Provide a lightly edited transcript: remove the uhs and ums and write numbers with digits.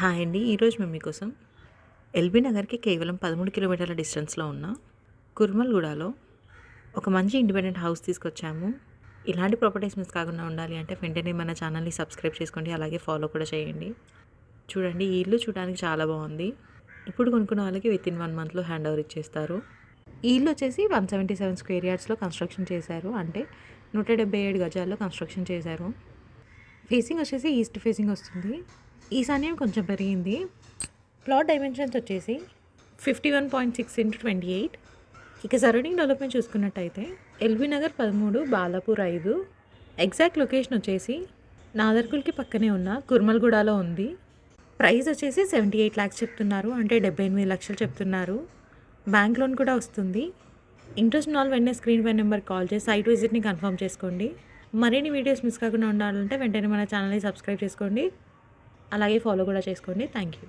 Hi అండి. ఈరోజు మేము మీకోసం ఎల్బీ నగర్‌కి కేవలం 13 కిలోమీటర్ల డిస్టెన్స్‌లో ఉన్న కుర్మల్‌గూడలో ఒక మంచి ఇండిపెండెంట్ హౌస్ తీసుకొచ్చాము. ఇలాంటి ప్రాపర్టీస్ మిస్ కాకుండా ఉండాలి అంటే వెంటనే మన ఛానల్‌ని సబ్స్క్రైబ్ చేసుకోండి. అలాగే ఫాలో కూడా చేయండి. చూడండి, ఈ ఇల్లు చూడడానికి చాలా బాగుంది. ఇప్పుడు కొనుక్కున్న వాళ్ళకి వితిన్ 1 మంత్‌లో హ్యాండ్ ఓవర్ ఇచ్చేస్తారు. ఈ ఇల్లు వచ్చేసి 177 స్క్వేర్ యార్డ్స్‌లో కన్స్ట్రక్షన్ చేశారు. అంటే 177 గజాల్లో కన్స్ట్రక్షన్ చేశారు. ఫేసింగ్ వచ్చేసి ఈస్ట్ ఫేసింగ్ వస్తుంది. ఈశాన్యం కొంచెం పెరిగింది. ప్లాట్ డైమెన్షన్స్ వచ్చేసి 51.6x28. ఇక సరౌండింగ్ డెవలప్మెంట్ చూసుకున్నట్టయితే LB Nagar 13, Balapur 5. Exact location వచ్చేసి నాదర్కుల్కి పక్కనే ఉన్న కుర్మల్గూడలో ఉంది. ప్రైస్ వచ్చేసి 78 lakhs చెప్తున్నారు, అంటే 78 లక్షలు చెప్తున్నారు. బ్యాంక్ లోన్ కూడా వస్తుంది. ఇంట్రెస్ట్ ఉన్న వాళ్ళు వెంటనే స్క్రీన్ పై నెంబర్ కాల్ చేసి సైట్ విజిట్ని కన్ఫర్మ్ చేసుకోండి. మరిన్ని వీడియోస్ మిస్ కాకుండా ఉండాలంటే వెంటనే మన ఛానల్ని సబ్స్క్రైబ్ చేసుకోండి. అలాగే ఫాలో కూడా చేసుకోండి. Thank you.